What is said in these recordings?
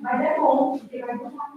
Mas é bom, porque vai gostar.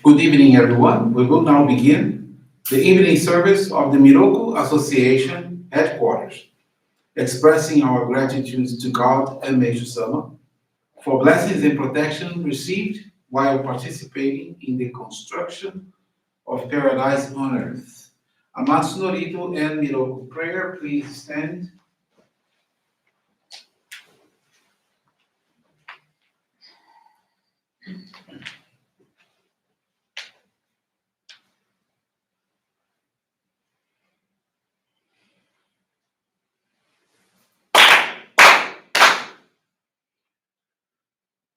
Good evening, everyone. We will now begin the evening service of the Miroku Association headquarters, expressing our gratitude to God and Meishu-sama for blessings and protection received while participating in the construction of paradise on earth. Amatsu-Norito and Miroku prayer, please stand.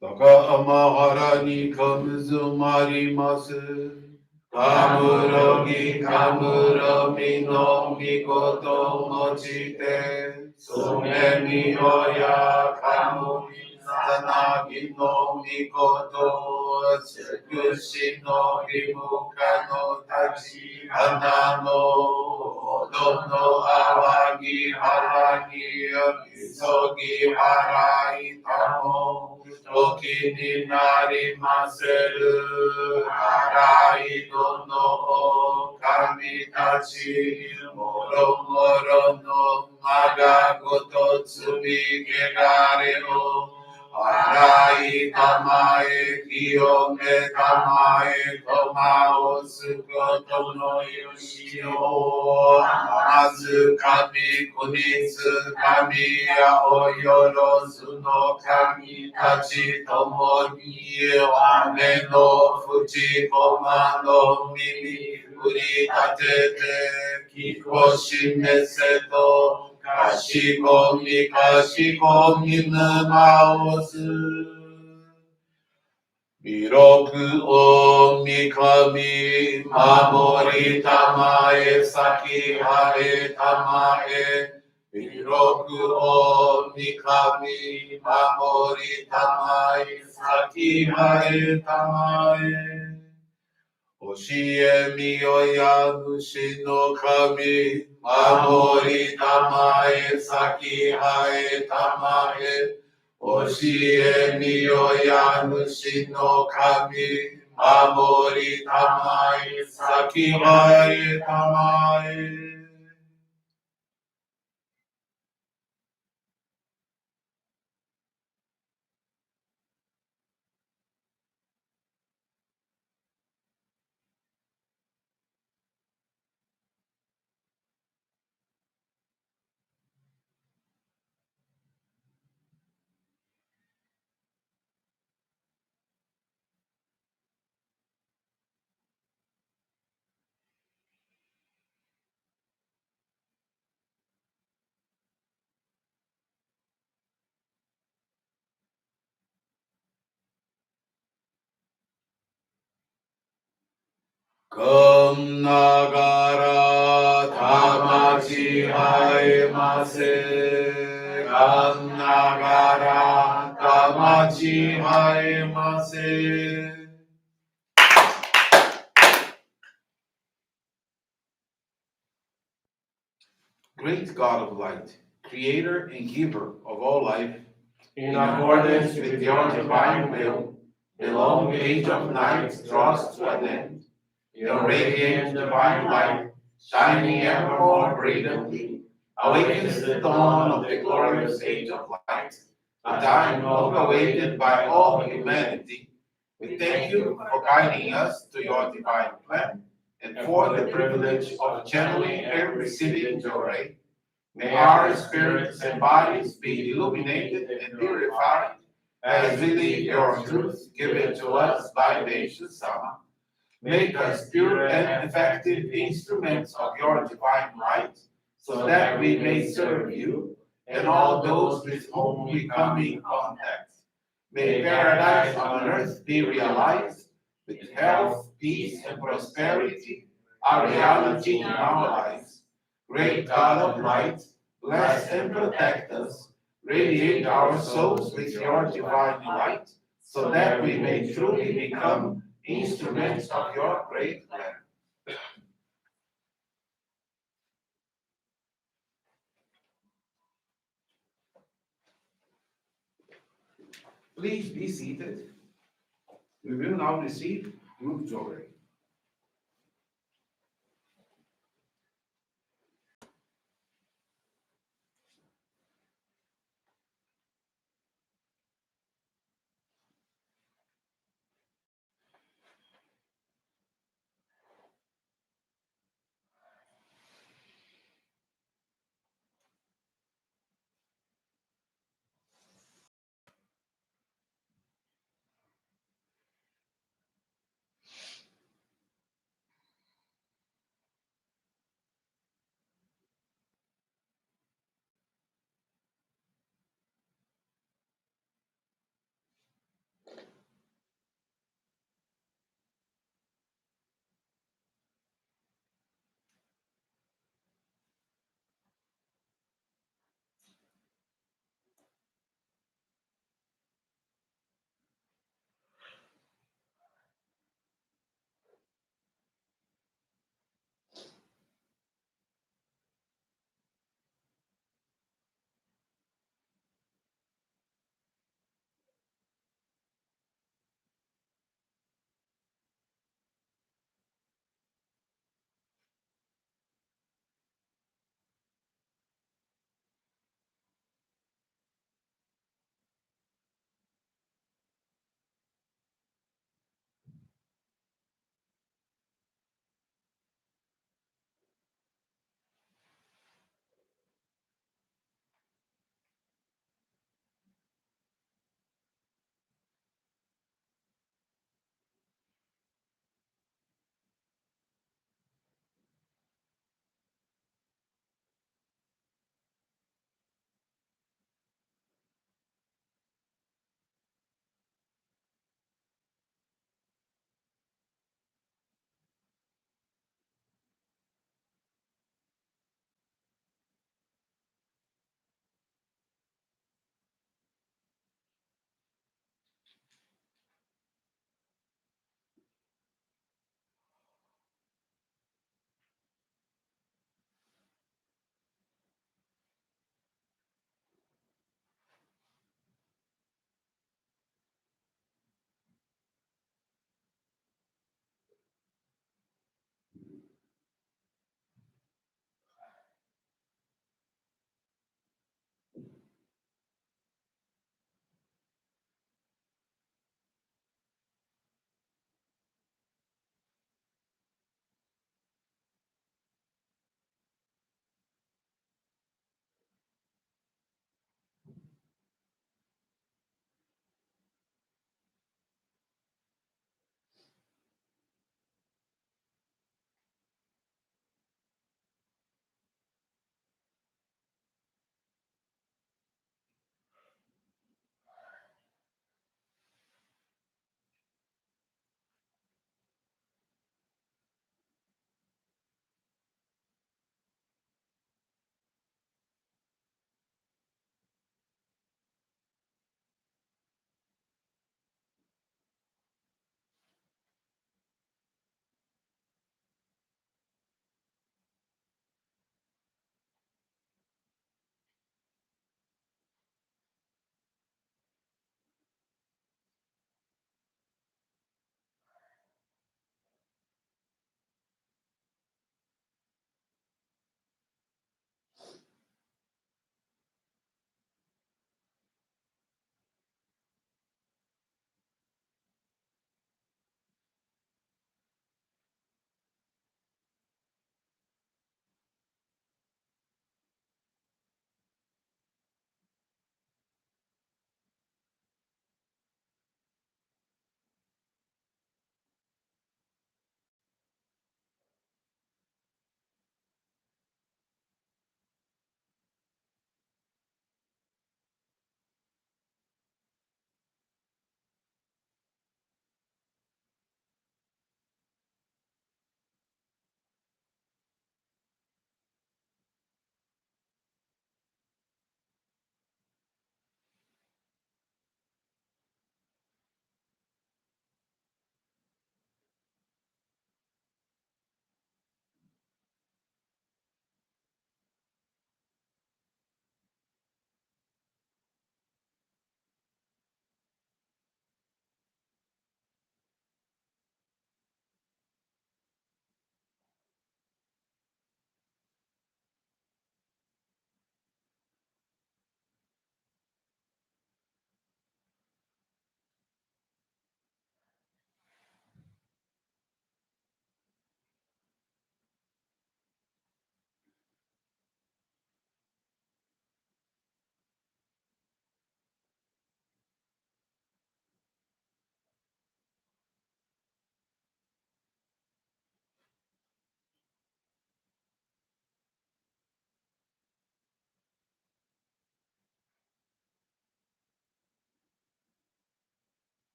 Takamahara ni kamuzumarimasa. Kamurogi kamuromi no mikoto mochite. Sumemi oya kamumi sanagi no mikoto. Tsukushi no himuka no tachi hana no odo no awagi haragi misogi harai tamo. Toki ni narimaseru harai dono o kami tachi moro moro no maga goto tsumi kegare o harai tamae kiyome tamae tomao sukoto no yoshi o amatsu kami kunitsu kami aoyoro suno kami tachi tomo ni ame no fuji koma no mimi uri tatete kikoshi meseto kashikomi numaosu Miroku o mikami mamori tamae saki hae tamae Miroku o mikami mamori tamae saki hae tamae Oshie miyoya nushi no kami mamori tamae saki hae tamae Oshie miyoya nushi no kami mamori tamae saki hae tamae Kum nagara tamachi haemase. Kum nagara tamachi haemase. Great God of light, creator and giver of all life, in accordance with your divine will, the long age of night draws to an end. Your radiant divine light, shining ever more brilliantly, awakens the dawn of the glorious age of light, a time long awaited by all humanity. We thank you for guiding us to your divine plan and for the privilege of channeling and receiving Johrei. May our spirits and bodies be illuminated and purified as we live your truth given to us by Meishu-sama. Make us pure and effective instruments of your divine light, so that we may serve you and all those with whom we come in contact. May paradise on earth be realized, with health, peace, and prosperity, a reality in our lives. Great God of light, bless and protect us. Radiate our souls with your divine light, so that we may truly become instruments of your great plan. Please be seated. We will now receive group Johrei.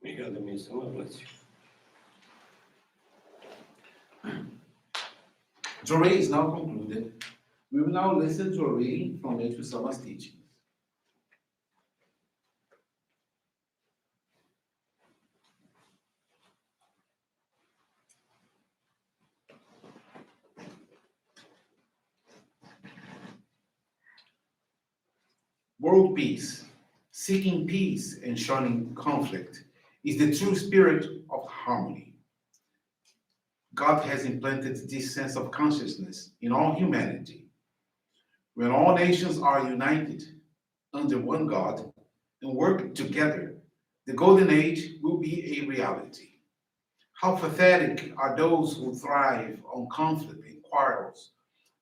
Obrigado, Meishu-sama. Bless you. Johrei is now concluded. We will now listen to a reading from Meishu-sama's teachings. World peace, seeking peace and shunning conflict, is the true spirit of harmony. God has implanted this sense of consciousness in all humanity. When all nations are united under one God and work together, the golden age will be a reality. How pathetic are those who thrive on conflict and quarrels.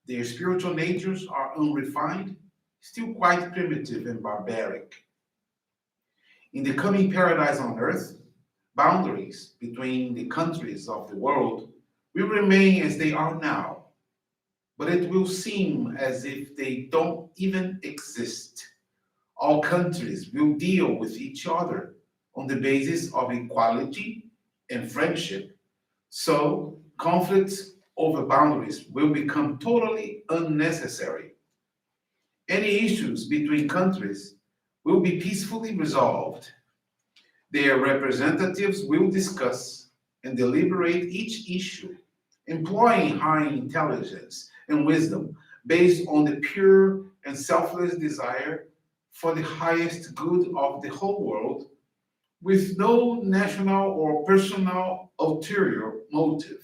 Their spiritual natures are unrefined, still quite primitive and barbaric. In the coming paradise on earth, boundaries between the countries of the world will remain as they are now, but it will seem as if they don't even exist. All countries will deal with each other on the basis of equality and friendship. So, conflicts over boundaries will become totally unnecessary. Any issues between countries will be peacefully resolved. Their representatives will discuss and deliberate each issue, employing high intelligence and wisdom based on the pure and selfless desire for the highest good of the whole world, with no national or personal ulterior motive.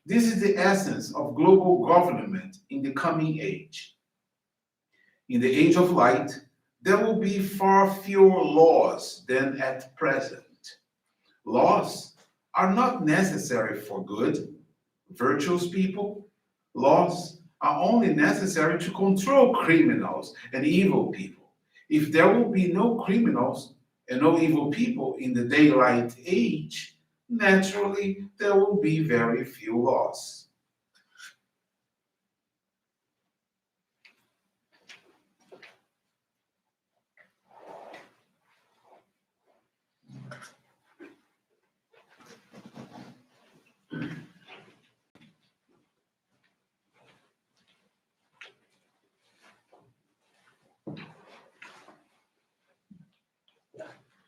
This is the essence of global government in the coming age. In the age of light, there will be far fewer laws than at present. Laws are not necessary for good, virtuous people. Laws are only necessary to control criminals and evil people. If there will be no criminals and no evil people in the daylight age, naturally there will be very few laws.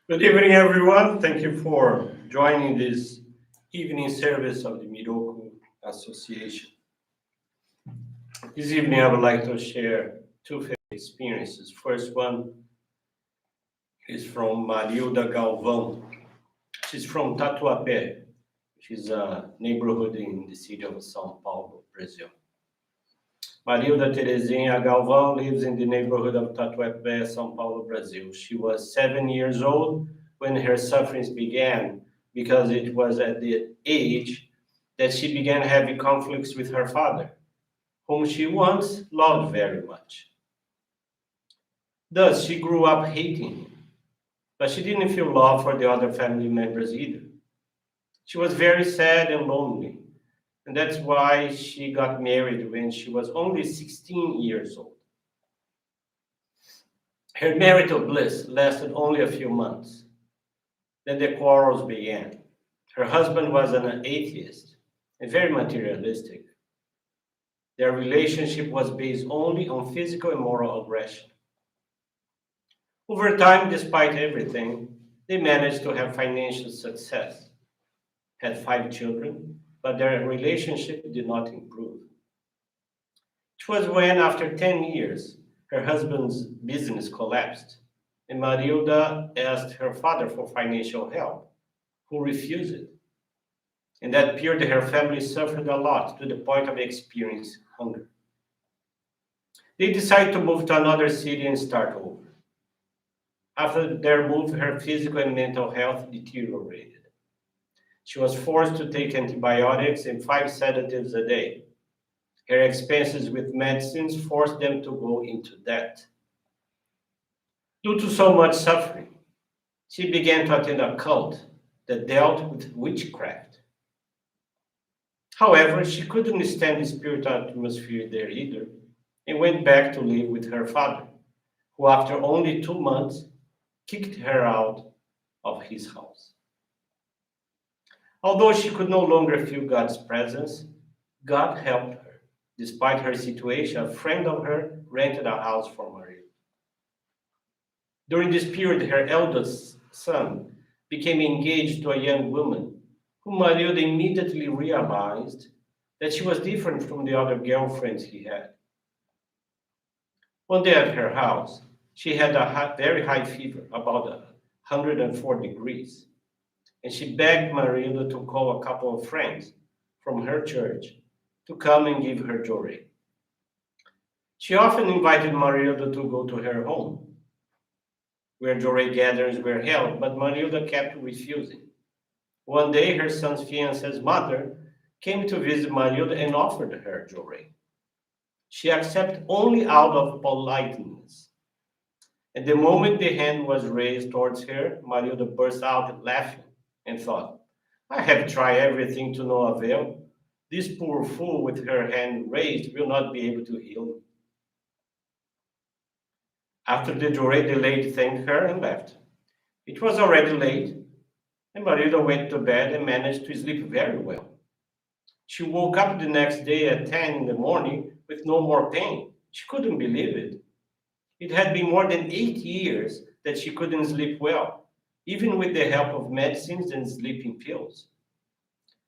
Good evening, everyone. Thank you for joining this evening service of the Miroku Association. This evening, I would like to share two faith experiences. First one is from Marilda Galvão. She's from Tatuapé, which is a neighborhood in the city of São Paulo, Brazil. Marilda Terezinha Galvão lives in the neighborhood of Tatuapé, São Paulo, Brazil. She was 7 years old when her sufferings began, because it was at the age that she began having conflicts with her father, whom she once loved very much. Thus, she grew up hating him, but she didn't feel love for the other family members either. She was very sad and lonely, and that's why she got married when she was only 16 years old. Her marital bliss lasted only a few months. Then the quarrels began. Her husband was an atheist and very materialistic. Their relationship was based only on physical and moral aggression. Over time, despite everything, they managed to have financial success, had 5 children, but their relationship did not improve. It was when, after 10 years, her husband's business collapsed, and Marilda asked her father for financial help, who refused it. In that period, her family suffered a lot to the point of experiencing hunger. They decided to move to another city and start over. After their move, her physical and mental health deteriorated. She was forced to take antibiotics and 5 sedatives a day. Her expenses with medicines forced them to go into debt. Due to so much suffering, she began to attend a cult that dealt with witchcraft. However, she couldn't stand the spiritual atmosphere there either, and went back to live with her father, who after only 2 months kicked her out of his house. Although she could no longer feel God's presence, God helped her. Despite her situation, a friend of her rented a house for Maria. During this period, her eldest son became engaged to a young woman whom Maria immediately realized that she was different from the other girlfriends he had. One day at her house, she had a very high fever, about 104 degrees, and she begged Maria to call a couple of friends from her church to come and give her Johrei. She often invited Maria to go to her home, where Johrei gatherings were held, but Maria kept refusing. One day, her son's fiance's mother came to visit Maria and offered her Johrei. She accepted only out of politeness. And the moment the hand was raised towards her, Maria burst out laughing and thought, I have tried everything to no avail. This poor fool with her hand raised will not be able to heal me. After the Johrei, the lady thanked her and left. It was already late, and Maria went to bed and managed to sleep very well. She woke up the next day at 10 in the morning with no more pain. She couldn't believe it. It had been more than 8 years that she couldn't sleep well, even with the help of medicines and sleeping pills.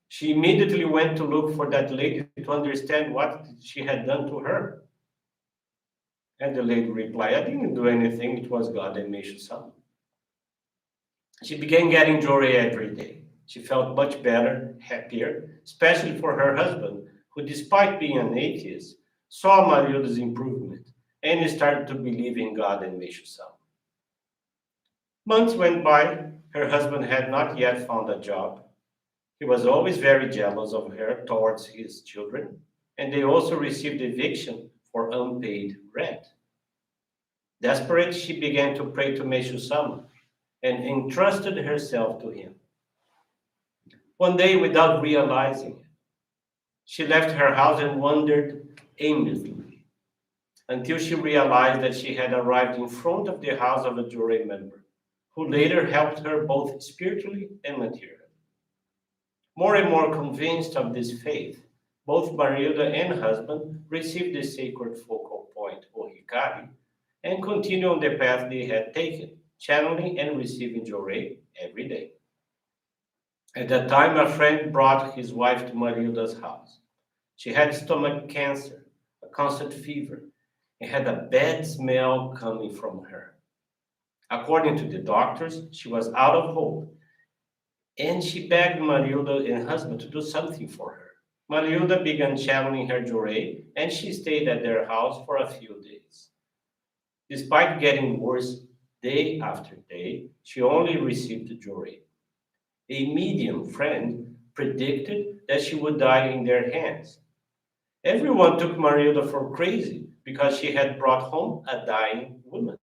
She immediately went to look for that lady to understand what she had done to her. And the lady replied, I didn't do anything, it was God and Meishu-sama. She began getting Johrei every day. She felt much better, happier, especially for her husband, who, despite being an atheist, saw Mariuda's improvement and started to believe in God and Meishu-sama. Months went by. Her husband had not yet found a job. He was always very jealous of her towards his children, and they also received eviction for unpaid rent. Desperate, she began to pray to Meishu-sama and entrusted herself to him. One day, without realizing it, she left her house and wandered aimlessly until she realized that she had arrived in front of the house of a Johrei member, who later helped her both spiritually and materially. More and more convinced of this faith, both Marilda and husband received the sacred focal point, or hikari, and continued on the path they had taken, channeling and receiving Johrei every day. At that time, a friend brought his wife to Marilda's house. She had stomach cancer, a constant fever, and had a bad smell coming from her. According to the doctors, she was out of hope, and she begged Marilda and husband to do something for her. Marilda began channeling her Johrei, and she stayed at their house for a few days. Despite getting worse day after day, she only received Johrei. A medium friend predicted that she would die in their hands. Everyone took Marilda for crazy because she had brought home a dying woman.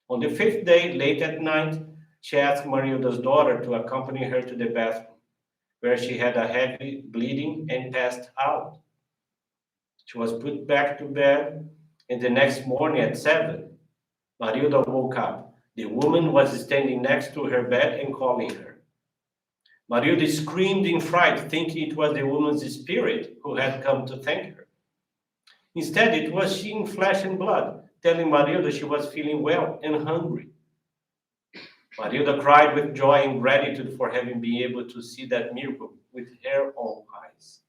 On the fifth day, late at night, she asked Marilda's daughter to accompany her to the bathroom, where she had a heavy bleeding and passed out. She was put back to bed, and the next morning at 7, Marilda woke up. The woman was standing next to her bed and calling her. Marilda screamed in fright, thinking it was the woman's spirit who had come to thank her. Instead, it was she in flesh and blood, telling Marilda she was feeling well and hungry. Marilda cried with joy and gratitude for having been able to see that miracle with her own eyes.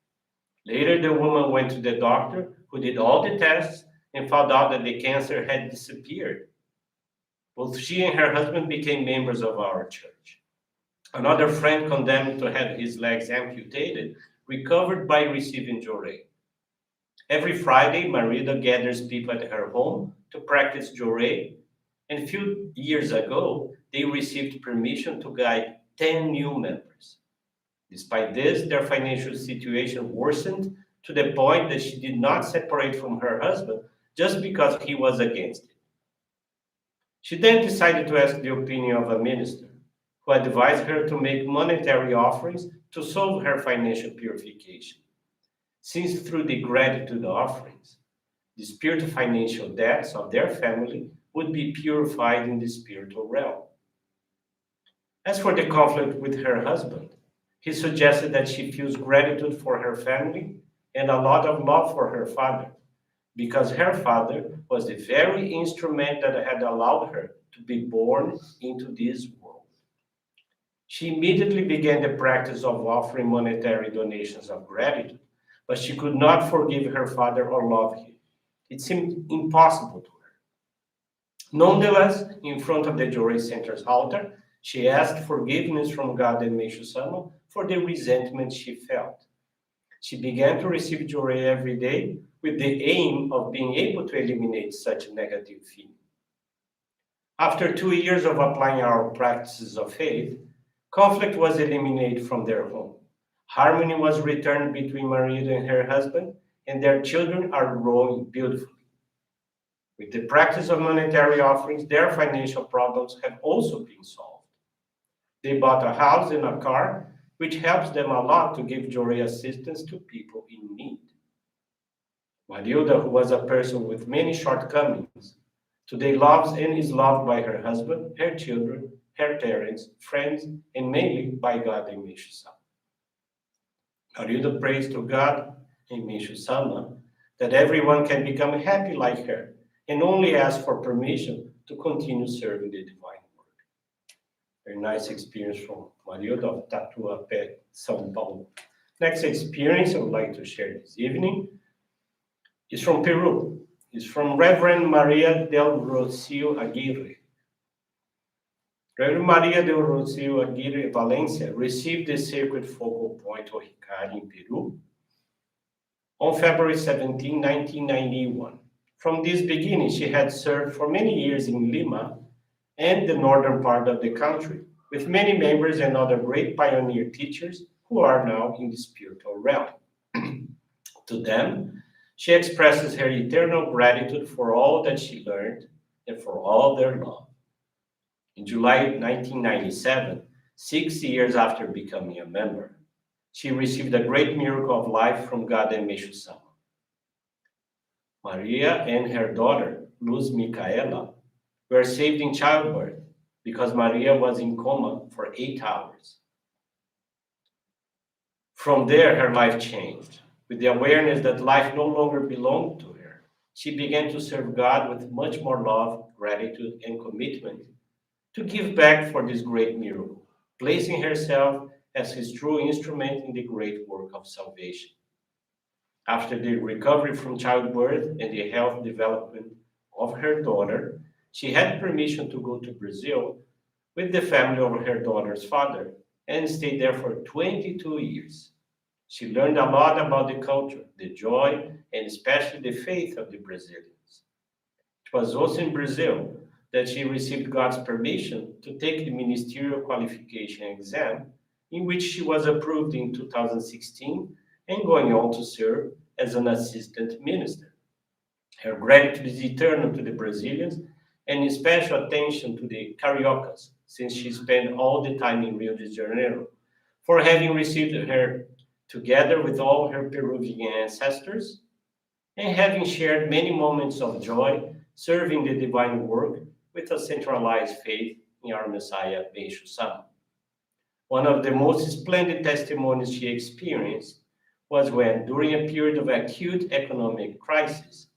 Later, the woman went to the doctor, who did all the tests and found out that the cancer had disappeared. Both she and her husband became members of our church. Another friend condemned to have his legs amputated recovered by receiving Johrei. Every Friday, Marilda gathers people at her home to practice Johrei, and a few years ago, they received permission to guide 10 new members. Despite this, their financial situation worsened to the point that she did not separate from her husband just because he was against it. She then decided to ask the opinion of a minister, who advised her to make monetary offerings to solve her financial purification. Since through the gratitude offerings, the spiritual financial debts of their family would be purified in the spiritual realm. As for the conflict with her husband, he suggested that she feels gratitude for her family and a lot of love for her father, because her father was the very instrument that had allowed her to be born into this world. She immediately began the practice of offering monetary donations of gratitude, but she could not forgive her father or love him. It seemed impossible to her. Nonetheless, in front of the Johrei Center's altar, she asked forgiveness from God and Meishu-sama for the resentment she felt. She began to receive Johrei every day with the aim of being able to eliminate such negative feeling. After 2 years of applying our practices of faith, conflict was eliminated from their home. Harmony was returned between Maria and her husband, and their children are growing beautifully. With the practice of monetary offerings, their financial problems have also been solved. They bought a house and a car, which helps them a lot to give Johrei assistance to people in need. Marilda, who was a person with many shortcomings, today loves and is loved by her husband, her children, her parents, friends, and mainly by God and Meishu-sama. Marilda prays to God and Meishu-sama that everyone can become happy like her and only asks for permission to continue serving the divine work. Very nice experience from Marilda of Tatuapé, São Paulo. Next experience I would like to share this evening is from Peru. It's from Reverend Maria del Rocio Aguirre. Reverend Maria del Rocio Aguirre Valencia received the sacred focal point of Hikari in Peru on February 17, 1991. From this beginning, she had served for many years in Lima and the northern part of the country, with many members and other great pioneer teachers who are now in the spiritual realm. To them, she expresses her eternal gratitude for all that she learned and for all their love. In July 1997, 6 years after becoming a member, she received a great miracle of life from God and Meishu-sama. Maria and her daughter, Luz Micaela, were saved in childbirth because Maria was in coma for 8 hours. From there, her life changed. With the awareness that life no longer belonged to her, she began to serve God with much more love, gratitude, and commitment to give back for this great miracle, placing herself as his true instrument in the great work of salvation. After the recovery from childbirth and the health development of her daughter, she had permission to go to Brazil with the family of her daughter's father and stayed there for 22 years. She learned a lot about the culture, the joy, and especially the faith of the Brazilians. It was also in Brazil that she received God's permission to take the ministerial qualification exam, in which she was approved in 2016 and going on to serve as an assistant minister. Her gratitude is eternal to the Brazilians and in special attention to the Cariocas, since she spent all the time in Rio de Janeiro, for having received her together with all her Peruvian ancestors and having shared many moments of joy serving the divine work with a centralized faith in our Messiah, Meishu-sama. One of the most splendid testimonies she experienced was when, during a period of acute economic crisis,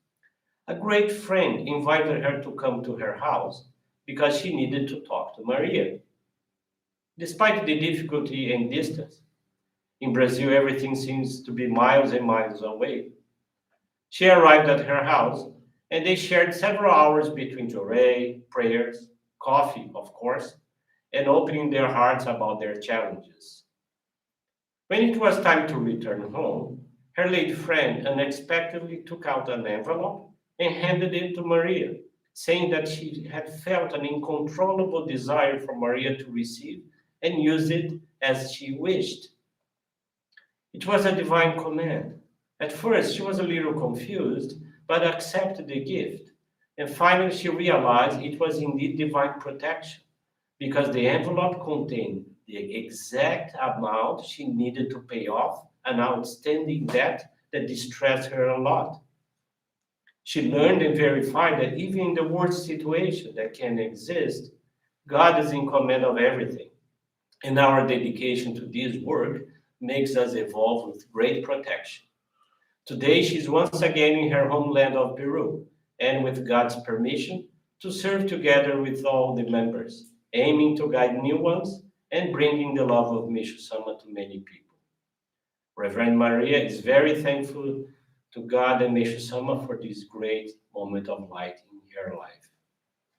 a great friend invited her to come to her house because she needed to talk to Maria. Despite the difficulty and distance, in Brazil everything seems to be miles and miles away. She arrived at her house and they shared several hours between Johrei, prayers, coffee, of course, and opening their hearts about their challenges. When it was time to return home, her late friend unexpectedly took out an envelope and handed it to Maria, saying that she had felt an uncontrollable desire for Maria to receive and use it as she wished. It was a divine command. At first, she was a little confused, but accepted the gift. And finally, she realized it was indeed divine protection, because the envelope contained the exact amount she needed to pay off an outstanding debt that distressed her a lot. She learned and verified that even in the worst situation that can exist, God is in command of everything, and our dedication to this work makes us evolve with great protection. Today, she's once again in her homeland of Peru, and with God's permission, to serve together with all the members, aiming to guide new ones and bringing the love of Meishu-sama to many people. Reverend Maria is very thankful to God and Meishu-sama for this great moment of light in her life.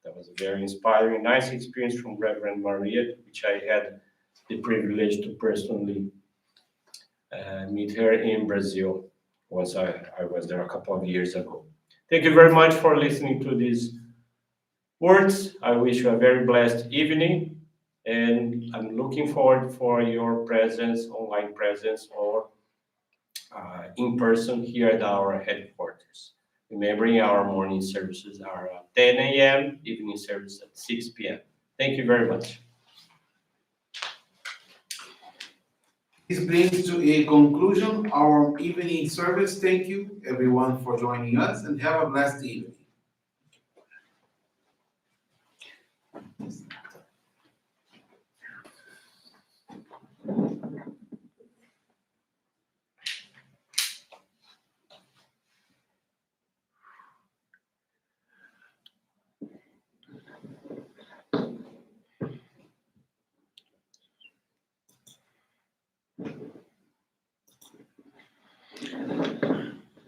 That was a very inspiring, nice experience from Reverend Maria, which I had the privilege to personally meet her in Brazil once I was there a couple of years ago. Thank you very much for listening to these words. I wish you a very blessed evening, and I'm looking forward for your presence, online presence, or in person here at our headquarters. Remembering our morning services are at 10 a.m., evening service at 6 p.m. Thank you very much. This brings to a conclusion our evening service. Thank you, everyone, for joining us, and have a blessed evening.